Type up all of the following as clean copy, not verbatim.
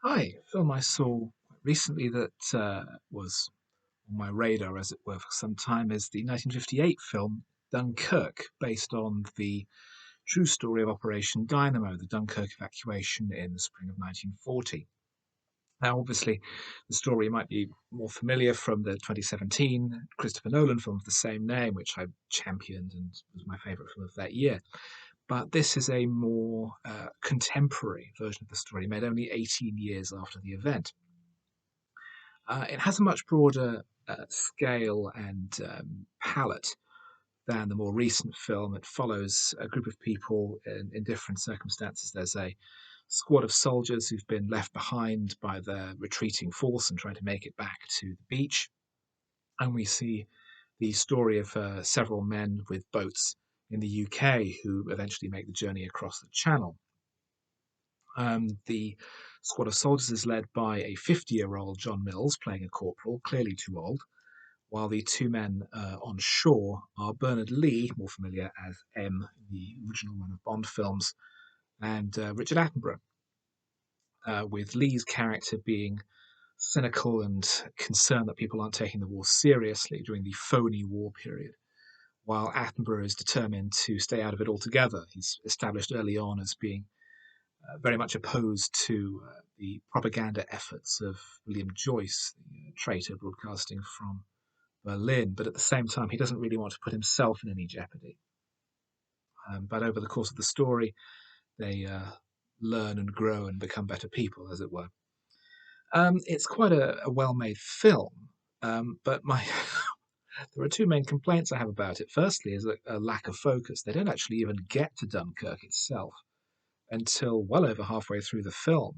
Hi, a film I saw recently that was on my radar, as it were, for some time is the 1958 film Dunkirk, based on the true story of Operation Dynamo, the Dunkirk evacuation in the spring of 1940. Now, obviously, the story might be more familiar from the 2017 Christopher Nolan film of the same name, which I championed and was my favourite film of that year. But this is a more contemporary version of the story, made only 18 years after the event. It has a much broader scale and palette than the more recent film. It follows a group of people in different circumstances. There's a squad of soldiers who've been left behind by the retreating force and trying to make it back to the beach. And we see the story of several men with boats in the UK who eventually make the journey across the channel. The squad of soldiers is led by a 50-year-old John Mills playing a corporal, clearly too old, while the two men on shore are Bernard Lee, more familiar as M in the original run of Bond films, and Richard Attenborough, with Lee's character being cynical and concerned that people aren't taking the war seriously during the phony war period, while Attenborough is determined to stay out of it altogether. He's established early on as being very much opposed to the propaganda efforts of William Joyce, the traitor broadcasting from Berlin, but at the same time, he doesn't really want to put himself in any jeopardy. But over the course of the story, they learn and grow and become better people, as it were. It's quite a well-made film, but my there are two main complaints I have about it. Firstly, is a lack of focus. They don't actually even get to Dunkirk itself until well over halfway through the film.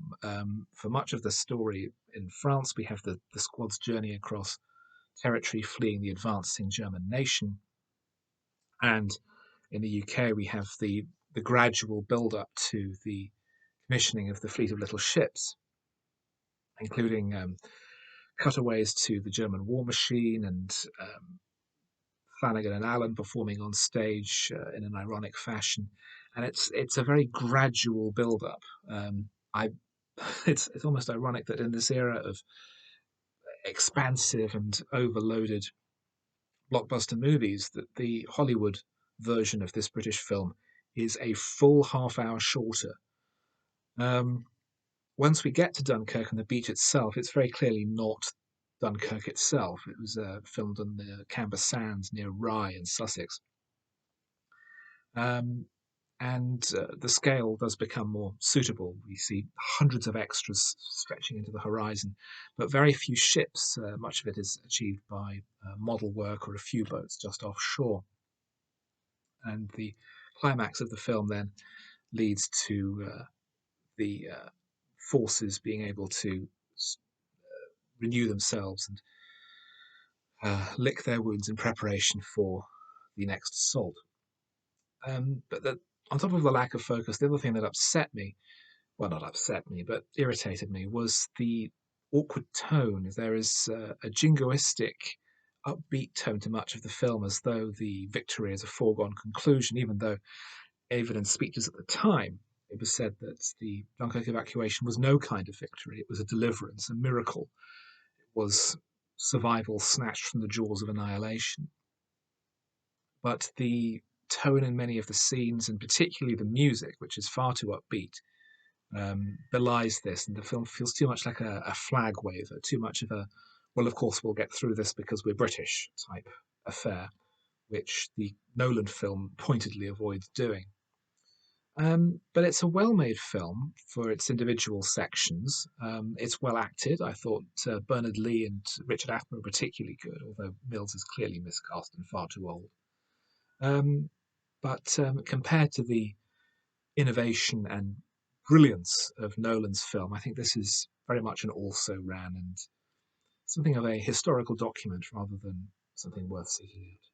For much of the story in France, we have the squad's journey across territory fleeing the advancing German nation. And in the UK, we have the gradual build up to the commissioning of the fleet of little ships, including cutaways to the German war machine and Flanagan and Allen performing on stage in an ironic fashion. And it's a very gradual build up. I it's almost ironic that in this era of expansive and overloaded blockbuster movies that the Hollywood version of this British film is a full half hour shorter. Um, Once we get to Dunkirk and the beach itself, it's very clearly not Dunkirk itself. It was filmed on the Camber Sands near Rye in Sussex. Um, and the scale does become more suitable. We see hundreds of extras stretching into the horizon, but very few ships. Much of it is achieved by model work or a few boats just offshore. And the climax of the film then leads to the forces being able to renew themselves and lick their wounds in preparation for the next assault. But on top of the lack of focus, the other thing that upset me, well, not upset me, but irritated me, was the awkward tone. There is a jingoistic, upbeat tone to much of the film, as though the victory is a foregone conclusion, even though even in speeches at the time, it was said that the Dunkirk evacuation was no kind of victory. It was a deliverance, a miracle. It was survival snatched from the jaws of annihilation. But the tone in many of the scenes, and particularly the music, which is far too upbeat, belies this. And the film feels too much like a flag waver, too much of a, well, of course, we'll get through this because we're British type affair, which the Nolan film pointedly avoids doing. But it's a well-made film for its individual sections. It's well acted. I thought Bernard Lee and Richard Attenborough were particularly good, although Mills is clearly miscast and far too old. But compared to the innovation and brilliance of Nolan's film, I think this is very much an also-ran and something of a historical document rather than something worth seeking out.